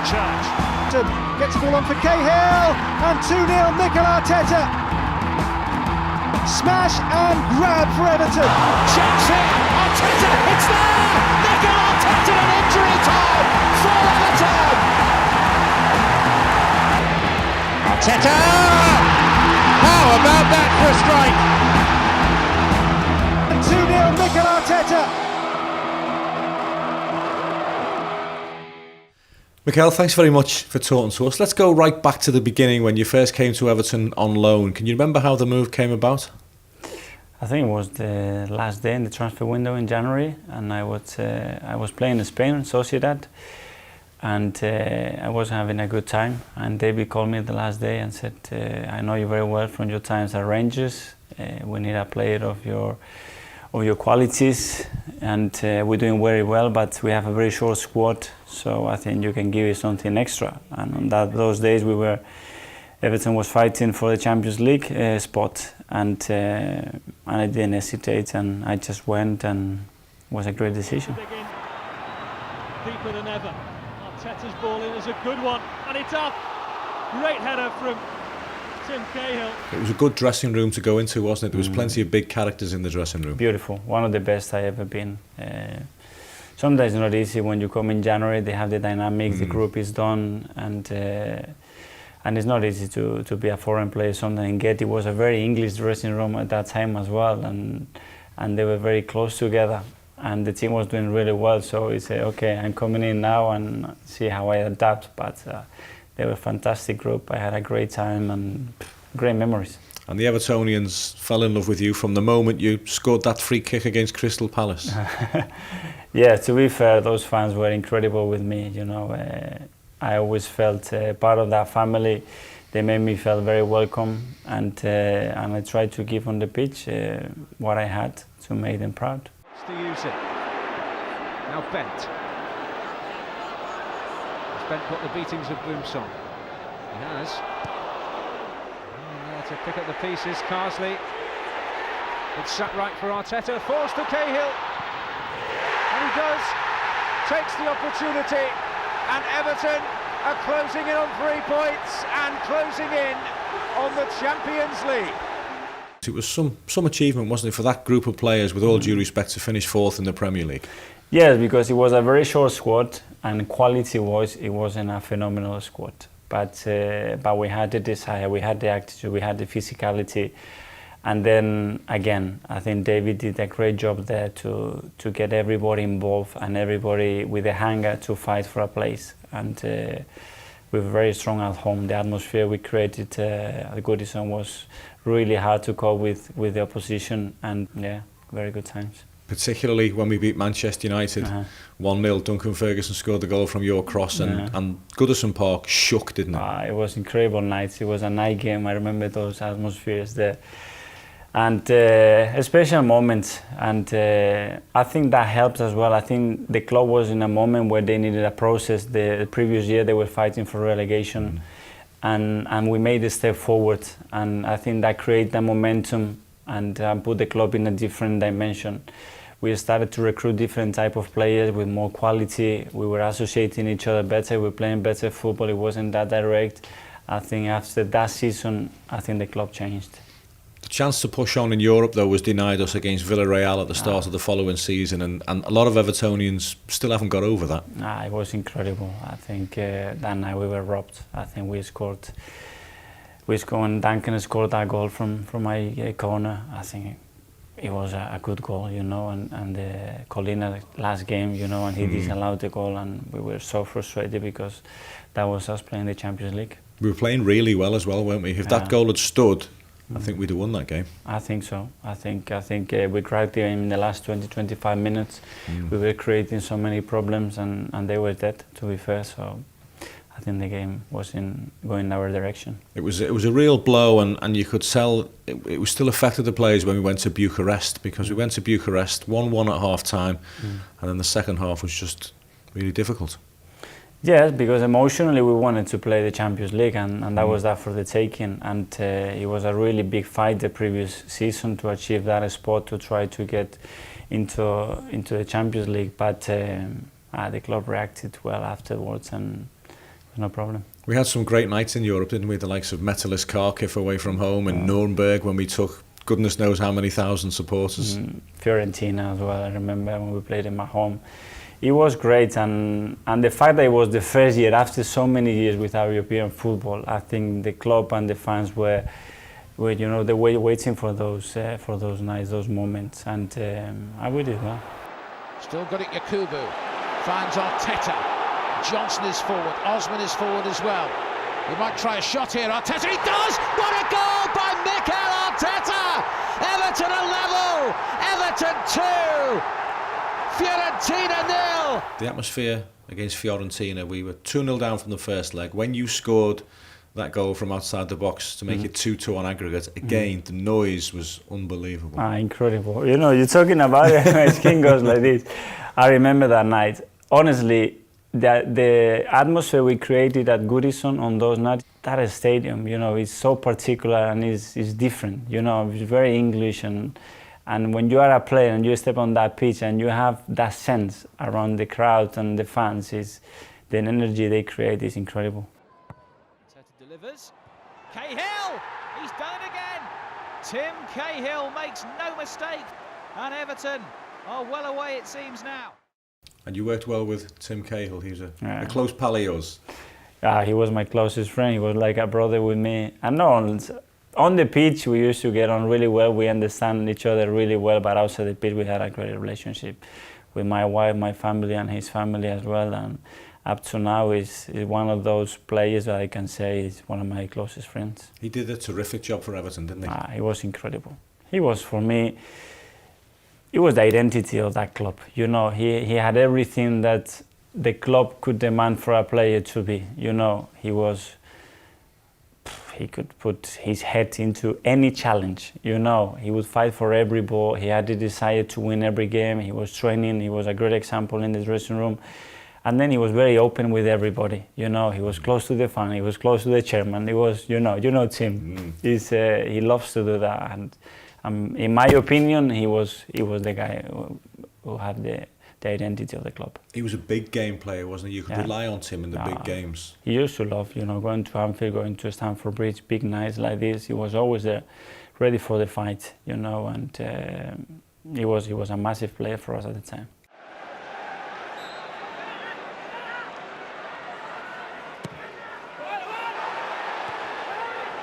charge. Gets the ball on for Cahill, and 2-0 MIKEL Arteta. Smash and grab for Everton. Checks it, Arteta, it's there! MIKEL Arteta in injury time for Everton! Arteta! How about that for a strike? And 2-0 MIKEL Arteta. MIKEL, thanks very much for talking to us. Let's go right back to the beginning when you first came to Everton on loan. Can you remember how the move came about? I think it was the last day in the transfer window in January, and I was playing in Spain in Sociedad, and I was having a good time. And David called me the last day and said, "I know you very well from your times at Rangers. We need a player of your qualities, and we're doing very well, but we have a very short squad, so I think you can give us something extra." And on those days Everton was fighting for the Champions League spot, and I didn't hesitate, and I just went, and it was a great decision. Deeper than ever. Arteta's ball in is a good one, and it's up. Great header from Tim Cahill. It was a good dressing room to go into, wasn't it? There was plenty of big characters in the dressing room. Beautiful, one of the best I ever been. Sometimes it's not easy when you come in January. They have the dynamics, the group is done, and it's not easy to be a foreign player. Sometimes it was a very English dressing room at that time as well, and they were very close together, and the team was doing really well. So we say, okay, I'm coming in now and see how I adapt. But they were a fantastic group. I had a great time and great memories. And the Evertonians fell in love with you from the moment you scored that free kick against Crystal Palace. Yeah, to be fair, those fans were incredible with me. You know, I always felt part of that family. They made me feel very welcome, and I tried to give on the pitch what I had to make them proud. To use it. Now Bent. Has Bent got the beatings of Boomsong? He has. And there to pick up the pieces, Carsley. It's sat right for Arteta, forced to Cahill. And he does. Takes the opportunity. And Everton are closing in on 3 points and closing in on the Champions League. It was some achievement, wasn't it, for that group of players, with all due respect, to finish fourth in the Premier League? Yes, because it was a very short squad, and quality-wise, it wasn't a phenomenal squad. But we had the desire, we had the attitude, we had the physicality. And then again, I think David did a great job there to get everybody involved and everybody with a hunger to fight for a place. And we were very strong at home. The atmosphere we created at Goodison was really hard to cope with the opposition, and yeah, very good times. Particularly when we beat Manchester United 1-0, Duncan Ferguson scored the goal from your cross, and Goodison Park shook, didn't it? It was incredible nights. It was a night game. I remember those atmospheres there. And a special moment, and I think that helped as well. I think the club was in a moment where they needed a process. The previous year they were fighting for relegation, and we made a step forward, and I think that created the momentum and put the club in a different dimension. We started to recruit different type of players with more quality. We were associating each other better. We were playing better football. It wasn't that direct. I think after that season, I think the club changed. The chance to push on in Europe, though, was denied us against Villarreal at the start of the following season, and a lot of Evertonians still haven't got over that. It was incredible. I think that night we were robbed. I think we scored, and Duncan scored that goal from my corner. I think it was a good goal, you know, and Colina last game, you know, and he disallowed the goal, and we were so frustrated because that was us playing the Champions League. We were playing really well as well, weren't we? If that goal had stood, I think we'd have won that game. I think so. I think we cracked the game in the last 20-25 minutes. We were creating so many problems, and they were dead, to be fair. So I think the game was going our direction. It was a real blow, and you could tell it was still affected the players when we went to Bucharest, because we went to Bucharest 1-1 at half time, and then the second half was just really difficult. Yes, because emotionally we wanted to play the Champions League, and that was that for the taking, and it was a really big fight the previous season to achieve that spot, to try to get into the Champions League, but the club reacted well afterwards, and no problem. We had some great nights in Europe, didn't we? The likes of Metalist Kharkiv away from home and Nuremberg when we took goodness knows how many thousand supporters. Fiorentina as well, I remember when we played in my home. It was great, and the fact that it was the first year after so many years without European football, I think the club and the fans were you know, they were waiting for those nights, those moments, and I would did well. Still got it, Yakubu finds Arteta. Johnson is forward, Osman is forward as well. He might try a shot here, Arteta, he does! What a goal by MIKEL Arteta! Everton are level, Everton 2, Fiorentina 0. The atmosphere against Fiorentina, we were 2-0 down from the first leg. When you scored that goal from outside the box to make it 2-2 on aggregate, again, the noise was unbelievable. Incredible. You know, you're talking about it, my skin goes like this. I remember that night. Honestly, the atmosphere we created at Goodison on those nights, that stadium, you know, is so particular and is different. You know, it's very English, and when you are a player and you step on that pitch and you have that sense around the crowd and the fans, the energy they create is incredible. Delivers. Cahill, he's done it again. Tim Cahill makes no mistake, and Everton are well away it seems now. And you worked well with Tim Cahill. He was a close pal of yours. He was my closest friend. He was like a brother with me. And no, on the pitch we used to get on really well. We understand each other really well, but outside the pitch we had a great relationship with my wife, my family, and his family as well. And up to now is one of those players that I can say is one of my closest friends. He did a terrific job for Everton, didn't he? He was incredible. He was, for me, it was the identity of that club. You know, he had everything that the club could demand for a player to be. You know, he could put his head into any challenge. You know, he would fight for every ball. He had the desire to win every game. He was training. He was a great example in the dressing room. And then he was very open with everybody. You know, he was close to the fan. He was close to the chairman. He was, you know Tim. He loves to do that. And in my opinion, he was the guy who had the identity of the club. He was a big game player, wasn't he? You could rely on Tim in the big games. He used to love, you know, going to Anfield, going to Stamford Bridge, big nights like this. He was always there, ready for the fight, you know, and he was a massive player for us at the time.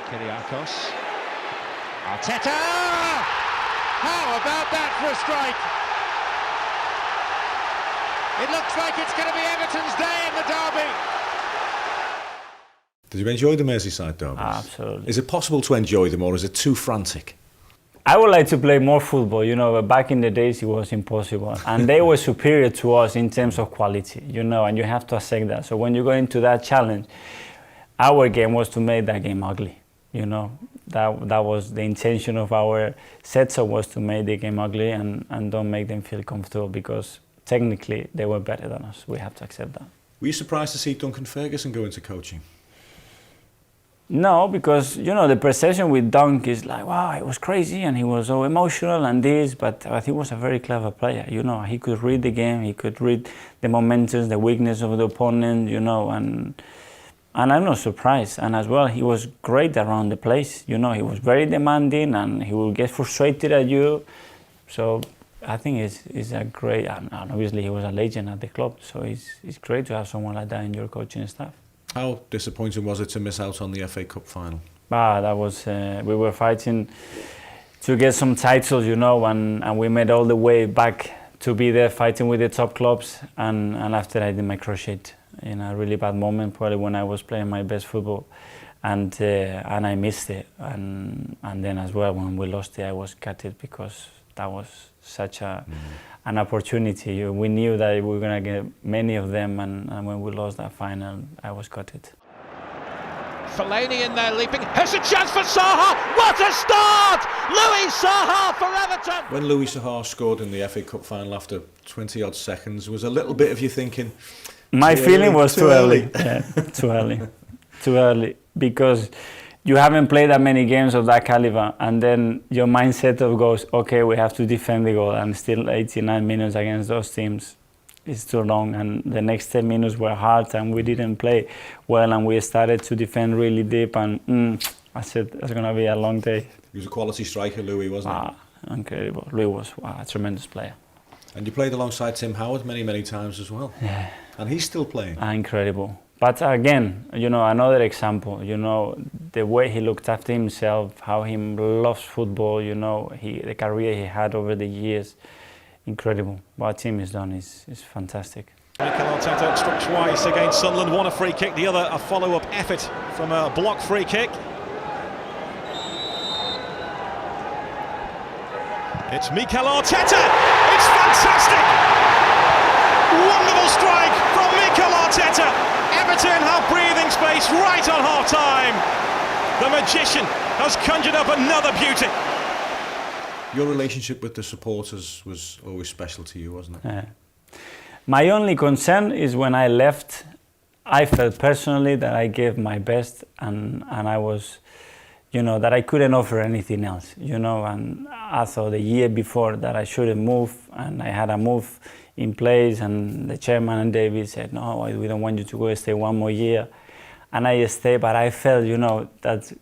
Kyriakos. Arteta! How about that for a strike? It looks like it's going to be Everton's day in the derby. Did you enjoy the Merseyside derbies? Absolutely. Is it possible to enjoy them, or is it too frantic? I would like to play more football, you know, but back in the days it was impossible. And they were superior to us in terms of quality, you know, and you have to accept that. So when you go into that challenge, our game was to make that game ugly, you know. That was the intention of our setup, was to make the game ugly and don't make them feel comfortable, because technically they were better than us. We have to accept that. Were you surprised to see Duncan Ferguson go into coaching? No, because, you know, the perception with Dunk is like, wow, it was crazy and he was so emotional and this, but he was a very clever player, you know. He could read the game, he could read the momentum, the weakness of the opponent, you know, and I'm not surprised. And as well, he was great around the place, you know. He was very demanding and he would get frustrated at you. So I think it's a great, and obviously he was a legend at the club, so it's great to have someone like that in your coaching staff. How disappointing was it to miss out on the FA Cup final? That was, we were fighting to get some titles, you know, and we made all the way back to be there fighting with the top clubs, and after I did my crochet in a really bad moment, probably when I was playing my best football, and I missed it, and then as well when we lost it, I was gutted, because that was such an opportunity. We knew that we were going to get many of them, and when we lost that final, I was gutted. Fellaini in there leaping. Here's a chance for Saha. What a start! Louis Saha for Everton. When Louis Saha scored in the FA Cup final after 20 odd seconds, was a little bit of you thinking, my feeling was too early. Yeah, too early. Too early, because you haven't played that many games of that caliber, and then your mindset of goes, okay, we have to defend the goal, and still 89 minutes against those teams. it's too long, and the next 10 minutes were hard, and we didn't play well, and we started to defend really deep, and I said it's going to be a long day. He was a quality striker, Louis, wasn't he? Incredible. Louis was a tremendous player. And you played alongside Tim Howard many times as well. Yeah. And he's still playing. Incredible. But again, you know, another example, you know, the way he looked after himself, how he loves football, you know, the career he had over the years, incredible. What Tim has done is fantastic. Mikel Arteta struck twice against Sunderland, one a free kick, the other a follow-up effort from a block free kick. It's Mikel Arteta, it's fantastic! Wonderful strike from Mikel Arteta. Everton have breathing space right on half-time. The magician has conjured up another beauty. Your relationship with the supporters was always special to you, wasn't it? Yeah. My only concern is when I left, I felt personally that I gave my best, and I was, you know, that I couldn't offer anything else, you know, and I thought the year before that I shouldn't move, and I had a move in place, and the chairman and David said, no, we don't want you to go, stay one more year. And I stayed, but I felt, you know, that,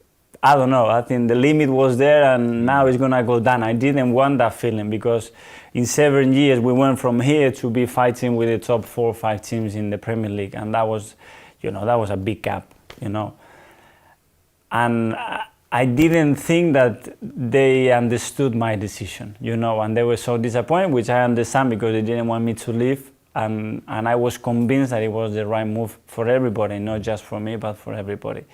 I don't know, I think the limit was there, and now it's gonna go down. I didn't want that feeling, because in 7 years we went from here to be fighting with the top 4 or 5 teams in the Premier League, and that was, you know, that was a big gap, you know. And I didn't think that they understood my decision, you know, and they were so disappointed, which I understand, because they didn't want me to leave, and I was convinced that it was the right move for everybody, not just for me, but for everybody.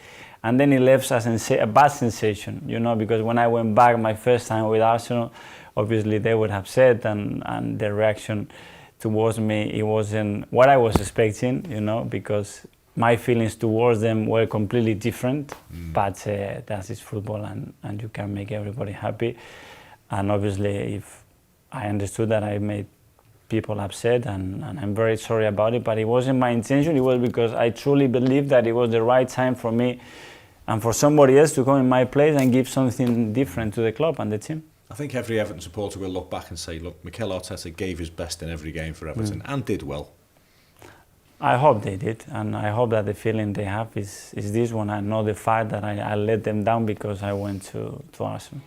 And then it left a bad sensation, you know, because when I went back my first time with Arsenal, obviously they would have said, and their reaction towards me, it wasn't what I was expecting, you know, because my feelings towards them were completely different, but that is football, and you can make everybody happy. And obviously, if I understood that I made people upset, and I'm very sorry about it, but it wasn't my intention. It was because I truly believed that it was the right time for me and for somebody else to come in my place and give something different to the club and the team. I think every Everton supporter will look back and say, look, Mikel Arteta gave his best in every game for Everton and did well. I hope they did, and I hope that the feeling they have is this one, and not the fact that I let them down because I went to Arsenal.